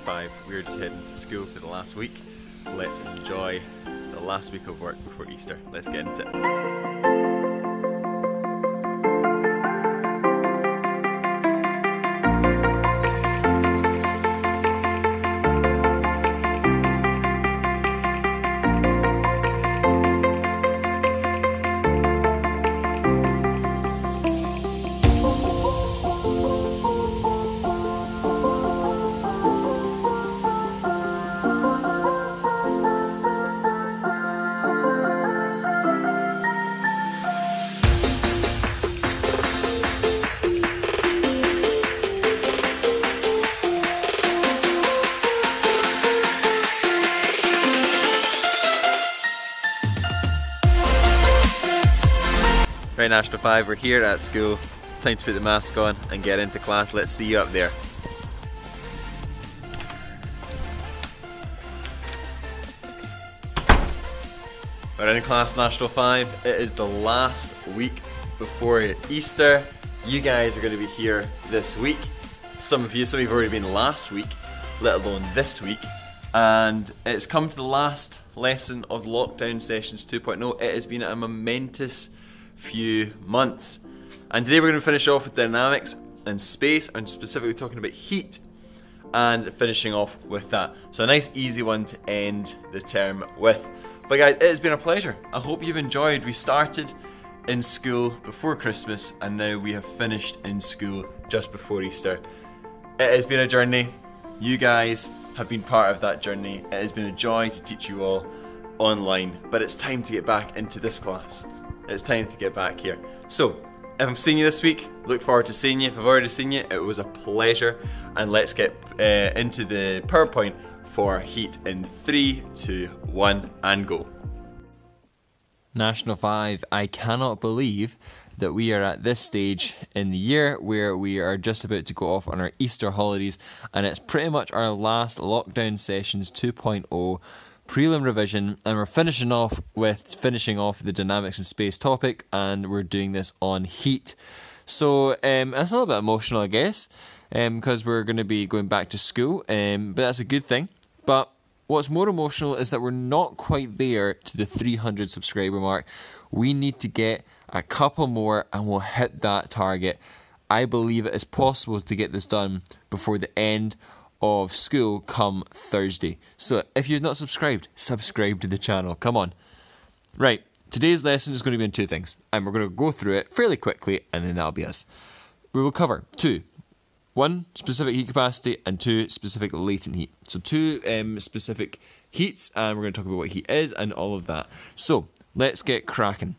5. We're just heading to school for the last week. Let's enjoy the last week of work before Easter. Let's get into it. Right, National 5, we're here at school. Time to put the mask on and get into class. Let's see you up there. We're in class, National 5. It is the last week before Easter. You guys are going to be here this week. Some of you have already been last week, let alone this week. And it's come to the last lesson of Lockdown Sessions 2.0. It has been a momentous few months, and today we're going to finish off with dynamics and space, and specifically talking about heat and finishing off with that. So a nice easy one to end the term with. But guys, it has been a pleasure. I hope you've enjoyed. We started in school before Christmas and now we have finished in school just before Easter. It has been a journey. You guys have been part of that journey. It has been a joy to teach you all online, but it's time to get back into this class. It's time to get back here. So, if I'm seeing you this week, look forward to seeing you. If I've already seen you, it was a pleasure. And let's get into the PowerPoint for heat in 3, 2, 1, and go. National 5, I cannot believe that we are at this stage in the year where we are just about to go off on our Easter holidays, and it's pretty much our last Lockdown Sessions 2.0 prelim revision, and we're finishing off the dynamics and space topic, and we're doing this on heat. So it's a little bit emotional, I guess, because we're going to be going back to school, but that's a good thing. But what's more emotional is that we're not quite there to the 300 subscriber mark. We need to get a couple more and we'll hit that target. I believe it is possible to get this done before the end of school come Thursday. So if you've not subscribed, subscribe to the channel. Come on. Right, today's lesson is going to be in 2 things, and we're going to go through it fairly quickly, and then that'll be us. We will cover 2. 1 specific heat capacity and 2 specific latent heat. So 2 specific heats, and we're going to talk about what heat is and all of that. So let's get cracking.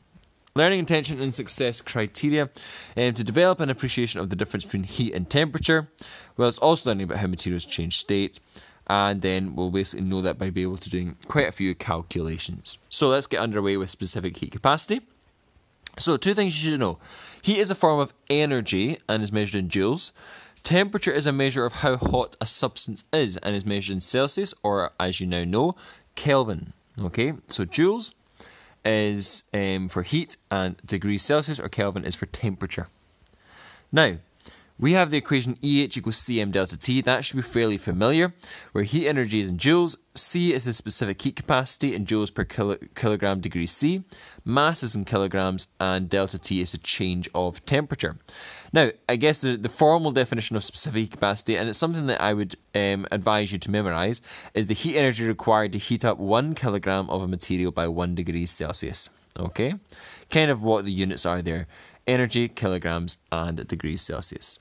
Learning intention and success criteria to develop an appreciation of the difference between heat and temperature, whilst also learning about how materials change state, and then we'll basically know that by being able to doing quite a few calculations. So let's get underway with specific heat capacity. So 2 things you should know. Heat is a form of energy and is measured in joules. Temperature is a measure of how hot a substance is and is measured in Celsius, or as you now know, Kelvin. Okay, so joules is for heat, and degrees Celsius or Kelvin is for temperature. Now, we have the equation EH equals Cm delta T. That should be fairly familiar, where heat energy is in joules, C is the specific heat capacity in joules per kilogram degree C, mass is in kilograms, and delta T is the change of temperature. Now, I guess the formal definition of specific heat capacity, and it's something that I would advise you to memorise, is the heat energy required to heat up 1 kilogram of a material by 1 degree Celsius. Okay? Kind of what the units are there. Energy, kilograms, and degrees Celsius.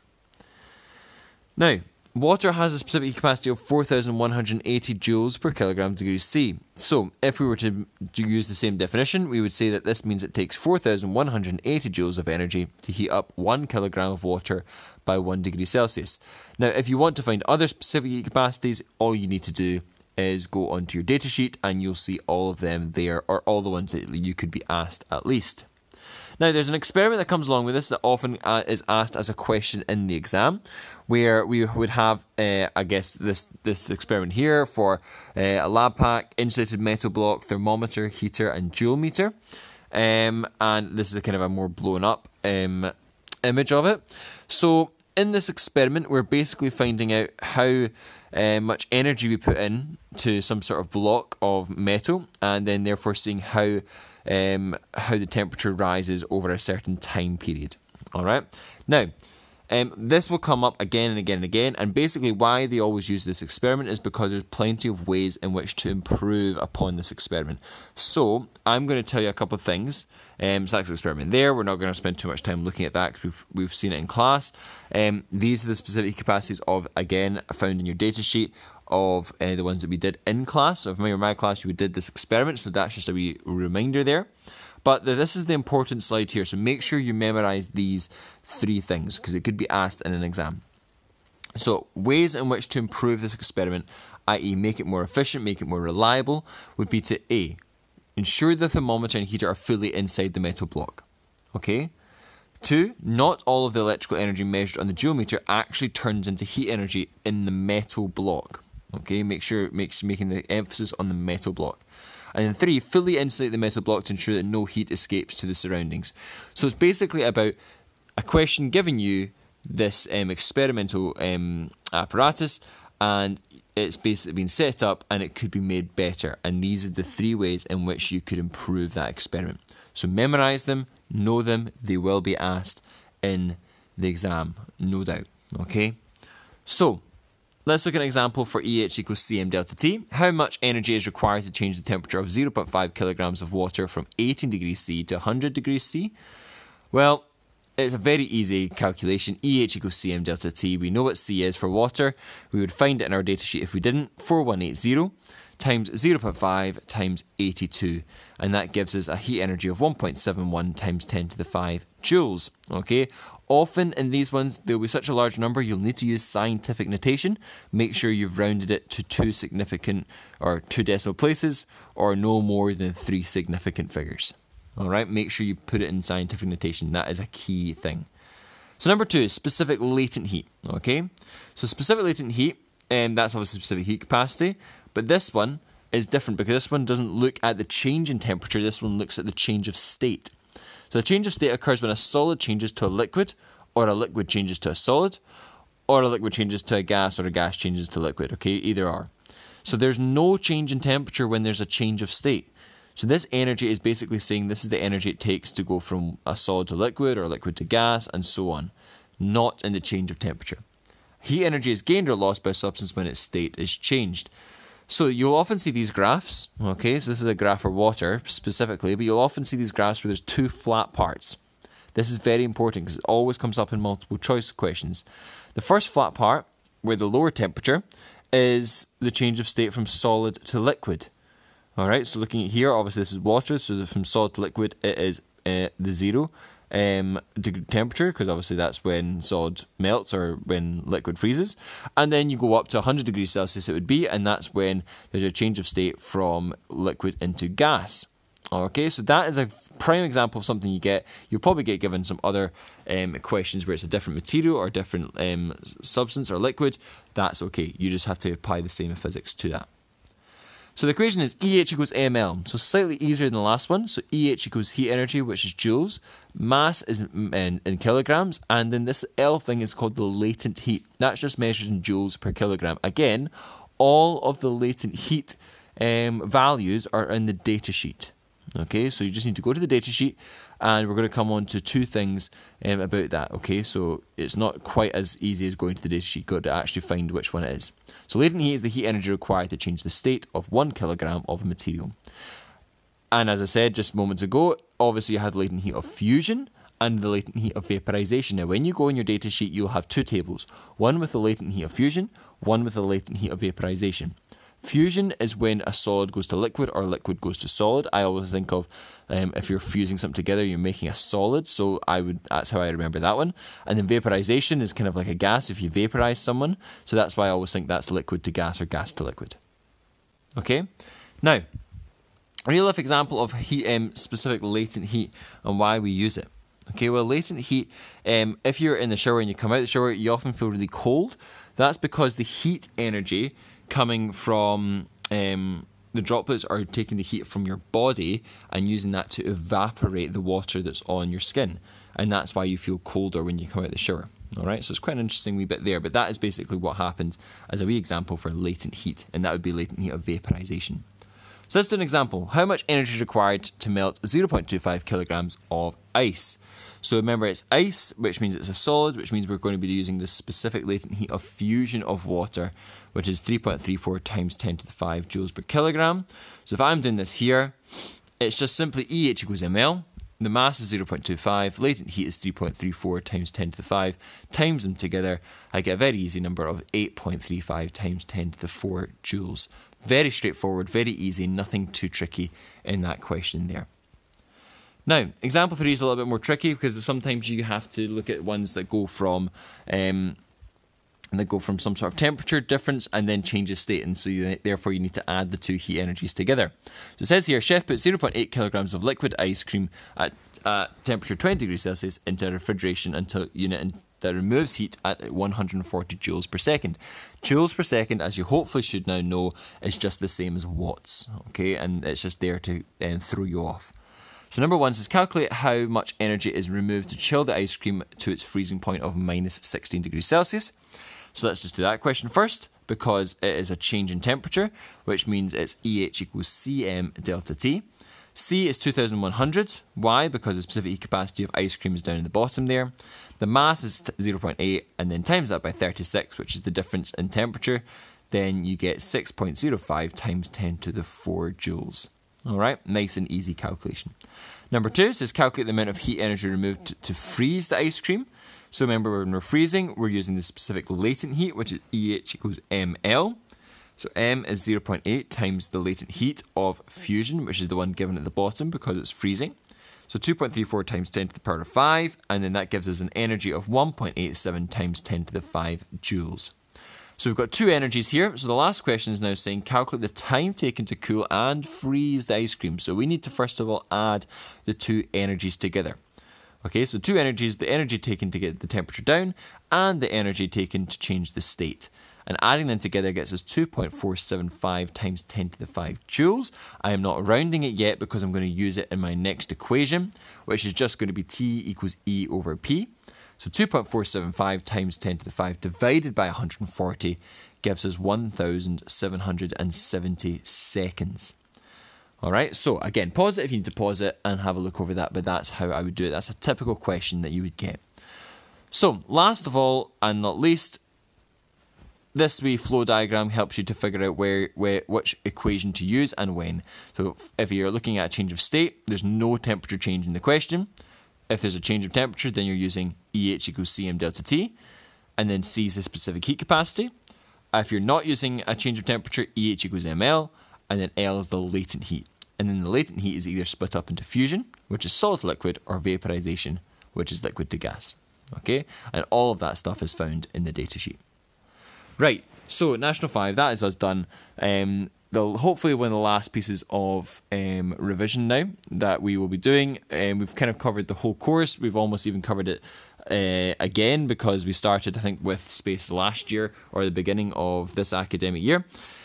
Now, water has a specific heat capacity of 4,180 joules per kilogram degree C. So, if we were to use the same definition, we would say that this means it takes 4,180 joules of energy to heat up 1 kilogram of water by 1 degree Celsius. Now, if you want to find other specific heat capacities, all you need to do is go onto your datasheet and you'll see all of them there, or all the ones that you could be asked at least. Now, there's an experiment that comes along with this that often is asked as a question in the exam, where we would have, I guess, this experiment here for a lab pack, insulated metal block, thermometer, heater, and joule meter. And this is a kind of a more blown up image of it. So in this experiment, we're basically finding out how much energy we put in to some sort of block of metal, and then therefore seeing how the temperature rises over a certain time period. All right. Now, this will come up again and again and again, and basically why they always use this experiment is because there's plenty of ways in which to improve upon this experiment. So I'm going to tell you a couple of things. So that's the experiment there. We're not going to spend too much time looking at that because we've seen it in class. These are the specific heat capacities of, again, found in your data sheet of the ones that we did in class. So if you remember my class, we did this experiment, so that's just a wee reminder there. But this is the important slide here, so make sure you memorise these 3 things because it could be asked in an exam. So ways in which to improve this experiment, i.e. make it more efficient, make it more reliable, would be to A, ensure the thermometer and heater are fully inside the metal block. Okay? 2, not all of the electrical energy measured on the joulemeter actually turns into heat energy in the metal block. Okay? Making the emphasis on the metal block. And then 3, fully insulate the metal block to ensure that no heat escapes to the surroundings. So it's basically about a question giving you this experimental apparatus, and it's basically been set up and it could be made better. And these are the 3 ways in which you could improve that experiment. So memorise them, know them, they will be asked in the exam, no doubt. Okay? So, let's look at an example for EH equals Cm delta T. How much energy is required to change the temperature of 0.5 kilograms of water from 18 degrees C to 100 degrees C? Well, it's a very easy calculation. EH equals Cm delta T. We know what C is for water. We would find it in our datasheet if we didn't. 4180 times 0.5 times 82. And that gives us a heat energy of 1.71 times 10 to the 5 joules. Okay? Often in these ones, there will be such a large number, you'll need to use scientific notation. Make sure you've rounded it to 2 decimal places, or no more than 3 significant figures. All right, make sure you put it in scientific notation. That is a key thing. So number 2 is specific latent heat. Okay, so specific latent heat, that's obviously specific heat capacity, but this one is different because this one doesn't look at the change in temperature. This one looks at the change of state. So the change of state occurs when a solid changes to a liquid, or a liquid changes to a solid, or a liquid changes to a gas, or a gas changes to liquid. Okay, either or. So there's no change in temperature when there's a change of state. So this energy is basically saying this is the energy it takes to go from a solid to liquid, or liquid to gas, and so on. Not in the change of temperature. Heat energy is gained or lost by a substance when its state is changed. So you'll often see these graphs, okay, so this is a graph for water specifically, but you'll often see these graphs where there's 2 flat parts. This is very important because it always comes up in multiple choice questions. The first flat part, where the lower temperature, is the change of state from solid to liquid. Alright, so looking at here, obviously this is water, so from solid to liquid it is the 0 degree temperature, because obviously that's when solid melts or when liquid freezes. And then you go up to 100 degrees Celsius it would be, and that's when there's a change of state from liquid into gas. Okay, so that is a prime example of something you get. You'll probably get given some other questions where it's a different material or different substance or liquid. That's okay, you just have to apply the same physics to that. So the equation is EH equals ml, so slightly easier than the last one. So EH equals heat energy, which is joules. Mass is in kilograms, and then this L thing is called the latent heat. That's just measured in joules per kilogram. Again, all of the latent heat values are in the data sheet. Okay, so you just need to go to the data sheet, and we're going to come on to 2 things about that. Okay, so it's not quite as easy as going to the data sheet. You've got to actually find which one it is. So latent heat is the heat energy required to change the state of 1 kilogram of a material. And as I said just moments ago, obviously you have the latent heat of fusion and the latent heat of vaporization. Now when you go in your data sheet, you'll have 2 tables. One with the latent heat of fusion, one with the latent heat of vaporization. Fusion is when a solid goes to liquid or liquid goes to solid. I always think of if you're fusing something together, you're making a solid. So that's how I remember that one. And then vaporization is kind of like a gas if you vaporize someone. So that's why I always think that's liquid to gas or gas to liquid. Okay? Now, a real life example of heat, specific latent heat and why we use it. Okay, well, latent heat, if you're in the shower and you come out of the shower, you often feel really cold. That's because the heat energy coming from the droplets are taking the heat from your body and using that to evaporate the water that's on your skin, and that's why you feel colder when you come out of the shower. Alright, so it's quite an interesting wee bit there, but that is basically what happens as a wee example for latent heat, and that would be latent heat of vaporization. So let's do an example. How much energy is required to melt 0.25 kilograms of ice? So remember, it's ice, which means it's a solid, which means we're going to be using the specific latent heat of fusion of water, which is 3.34 times 10 to the 5 joules per kilogram. So if I'm doing this here, it's just simply EH equals ml. The mass is 0.25, latent heat is 3.34 times 10 to the 5, times them together, I get a very easy number of 8.35 times 10 to the 4 joules. Very straightforward, very easy, nothing too tricky in that question there. Now, example 3 is a little bit more tricky because sometimes you have to look at ones that go from some sort of temperature difference and then change the state, and so therefore you need to add the two heat energies together. So it says here, chef put 0.8 kilograms of liquid ice cream at temperature 20 degrees Celsius into a refrigeration unit that removes heat at 140 joules per second. Joules per second, as you hopefully should now know, is just the same as watts, okay, and it's just there to throw you off. So number 1 says calculate how much energy is removed to chill the ice cream to its freezing point of minus 16 degrees Celsius. So let's just do that question first, because it is a change in temperature, which means it's EH equals Cm delta T. C is 2100. Why? Because the specific heat capacity of ice cream is down in the bottom there. The mass is 0.8, and then times that by 36, which is the difference in temperature. Then you get 6.05 times 10 to the 4 joules. All right, nice and easy calculation. Number 2 says calculate the amount of heat energy removed to freeze the ice cream. So remember, when we're freezing, we're using the specific latent heat, which is EH equals ml. So m is 0.8 times the latent heat of fusion, which is the one given at the bottom because it's freezing. So 2.34 times 10 to the power of 5, and then that gives us an energy of 1.87 times 10 to the 5 joules. So we've got two energies here. So the last question is now saying calculate the time taken to cool and freeze the ice cream. So we need to first of all add the two energies together. Okay, so two energies, the energy taken to get the temperature down and the energy taken to change the state. And adding them together gets us 2.475 times 10 to the 5 joules. I am not rounding it yet because I'm going to use it in my next equation, which is just going to be T equals E over P. So 2.475 times 10 to the 5 divided by 140 gives us 1,770 seconds. Alright, so again, pause it if you need to pause it and have a look over that, but that's how I would do it. That's a typical question that you would get. So, last of all, and not least, this wee flow diagram helps you to figure out which equation to use and when. So, if you're looking at a change of state, there's no temperature change in the question. If there's a change of temperature, then you're using EH equals Cm delta T, and then C is the specific heat capacity. If you're not using a change of temperature, EH equals ml, and then L is the latent heat. And then the latent heat is either split up into fusion, which is solid to liquid, or vaporization, which is liquid to gas. Okay? And all of that stuff is found in the datasheet. Right, so National 5, that is us done. Hopefully one of the last pieces of revision now that we will be doing. We've kind of covered the whole course. We've almost even covered it again because we started, I think, with space last year or the beginning of this academic year.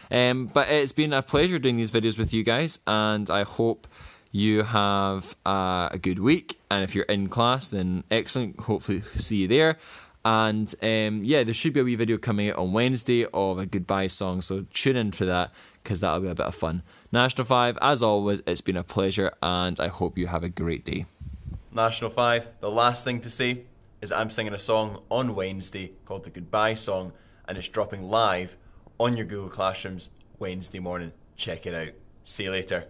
But it's been a pleasure doing these videos with you guys, and I hope you have a good week. And if you're in class, then excellent. Hopefully see you there. And yeah, there should be a wee video coming out on Wednesday of a goodbye song, so tune in for that because that'll be a bit of fun. National 5, as always, it's been a pleasure, and I hope you have a great day. National 5, the last thing to say is I'm singing a song on Wednesday called the Goodbye Song, and it's dropping live on your Google Classrooms Wednesday morning. Check it out. See you later.